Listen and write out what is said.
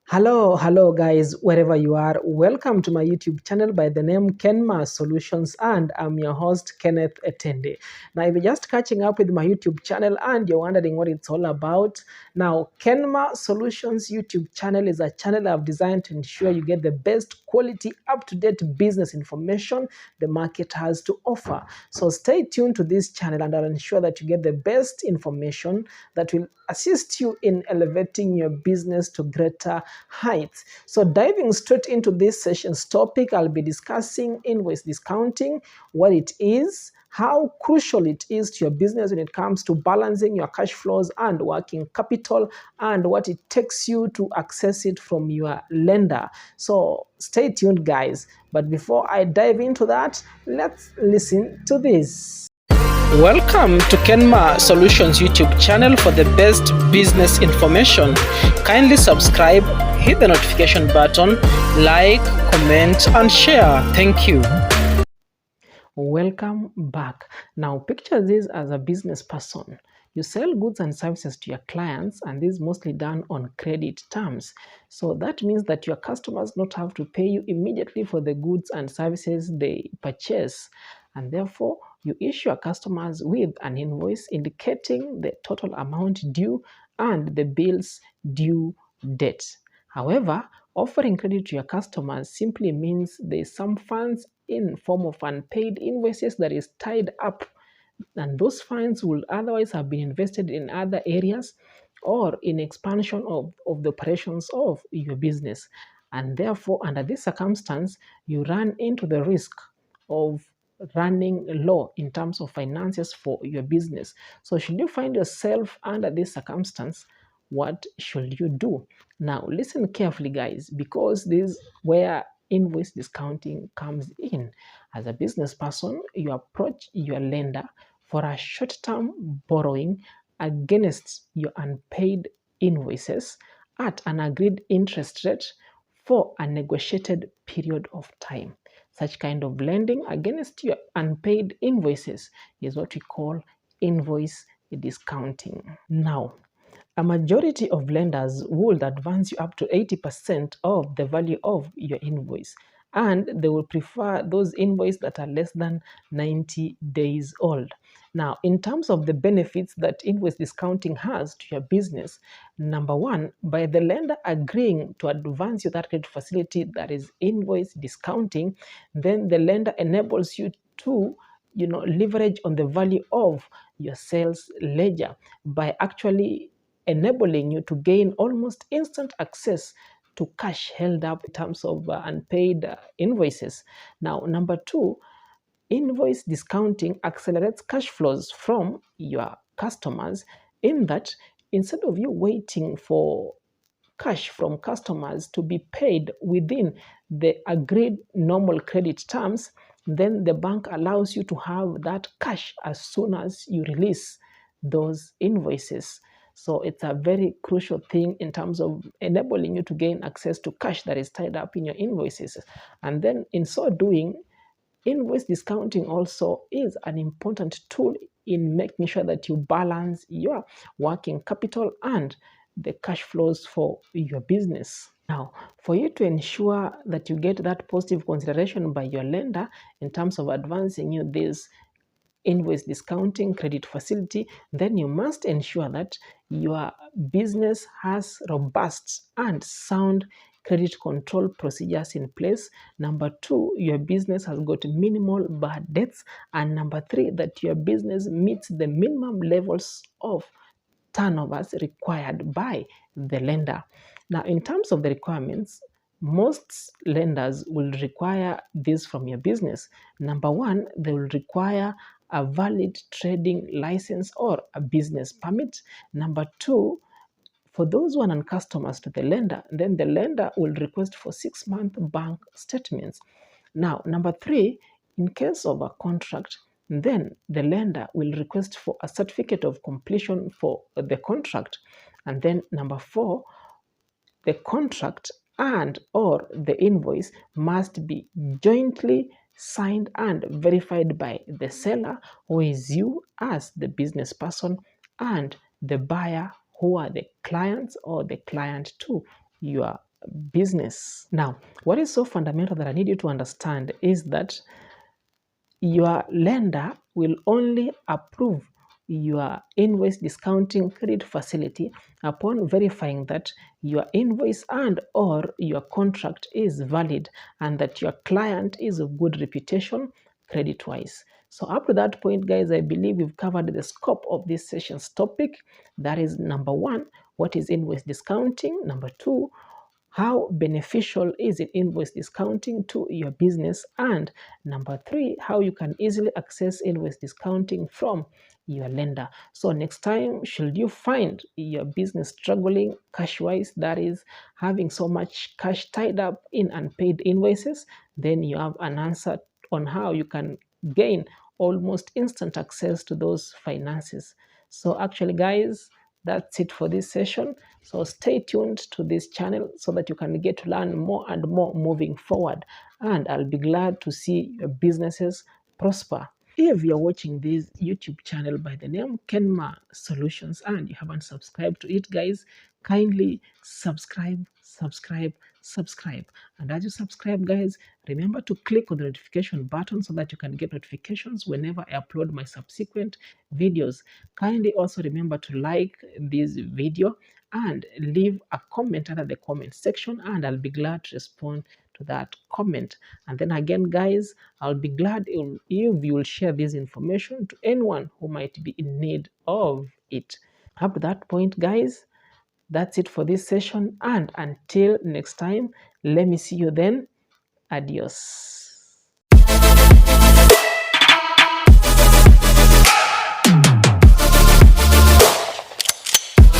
Hello guys, wherever you are, welcome to my YouTube channel by the name Kenma Solutions, and I'm your host Kenneth Etende. Now, if you're just catching up with my YouTube channel and you're wondering what it's all about, now Kenma Solutions YouTube channel is a channel I've designed to ensure you get the best quality, up-to-date business information the market has to offer. So stay tuned to this channel and I'll ensure that you get the best information that will assist you in elevating your business to greater heights. So diving straight into this session's topic, I'll be discussing invoice discounting, what it is, how crucial it is to your business when it comes to balancing your cash flows and working capital, and what it takes you to access it from your lender. So stay tuned, guys. But before I dive into that, let's listen to this. Welcome to Kenma Solutions YouTube channel for the best business information. Kindly subscribe, hit the notification button, like, comment, and share. Thank you. Welcome back. Now, picture this as a business person. You sell goods and services to your clients, and this is mostly done on credit terms. So that means that your customers don't have to pay you immediately for the goods and services they purchase. And therefore, you issue your customers with an invoice indicating the total amount due and the bill's due date. However, offering credit to your customers simply means there's some funds in form of unpaid invoices that is tied up, and those funds will otherwise have been invested in other areas or in expansion of the operations of your business. And therefore, under this circumstance, you run into the risk of running low in terms of finances for your business. So should you find yourself under this circumstance, what should you do? Now listen carefully, guys, because this is where invoice discounting comes in. As a business person, you approach your lender for a short-term borrowing against your unpaid invoices at an agreed interest rate for a negotiated period of time. Such kind of lending against your unpaid invoices is what we call invoice discounting. Now, a majority of lenders would advance you up to 80% of the value of your invoice, and they will prefer those invoices that are less than 90 days old. Now, in terms of the benefits that invoice discounting has to your business, number one, by the lender agreeing to advance you that credit facility that is invoice discounting, then the lender enables you to leverage on the value of your sales ledger by actually enabling you to gain almost instant access to cash held up in terms of unpaid invoices. Now, number two, invoice discounting accelerates cash flows from your customers, in that instead of you waiting for cash from customers to be paid within the agreed normal credit terms, then the bank allows you to have that cash as soon as you release those invoices. So it's a very crucial thing in terms of enabling you to gain access to cash that is tied up in your invoices. And then in so doing, invoice discounting also is an important tool in making sure that you balance your working capital and the cash flows for your business. Now, for you to ensure that you get that positive consideration by your lender in terms of advancing you this invoice discounting credit facility, then you must ensure that your business has robust and sound credit control procedures in place. Number two, your business has got minimal bad debts. And number three, that your business meets the minimum levels of turnovers required by the lender. Now, in terms of the requirements, most lenders will require this from your business. Number one, they will require a valid trading license or a business permit. Number two, for those who are non-customers to the lender, then the lender will request for 6-month bank statements. Now, number three, in case of a contract, then the lender will request for a certificate of completion for the contract. And then number four, the contract and or the invoice must be jointly signed and verified by the seller, who is you as the business person, and the buyer, who are the clients or the client to your business. Now, what is so fundamental that I need you to understand is that your lender will only approve your invoice discounting credit facility upon verifying that your invoice and or your contract is valid and that your client is of good reputation credit wise. So up to that point, guys, I believe we've covered the scope of this session's topic. That is, number one, what is invoice discounting? Number two, how beneficial is it invoice discounting to your business? And number three, how you can easily access invoice discounting from your lender. So next time, should you find your business struggling cash wise, that is having so much cash tied up in unpaid invoices, then you have an answer on how you can gain almost instant access to those finances. So actually, guys, that's it for this session. So stay tuned to this channel so that you can get to learn more and more moving forward. And I'll be glad to see your businesses prosper. If you're watching this YouTube channel by the name Kenma Solutions and you haven't subscribed to it, guys, kindly subscribe. And as you subscribe, guys, remember to click on the notification button so that you can get notifications whenever I upload my subsequent videos. Kindly also remember to like this video and leave a comment under the comment section, and I'll be glad to respond to that comment. And then again, guys, I'll be glad if you will share this information to anyone who might be in need of it. Up to that point, guys, that's it for this session, and until next time, let me see you then. Adios.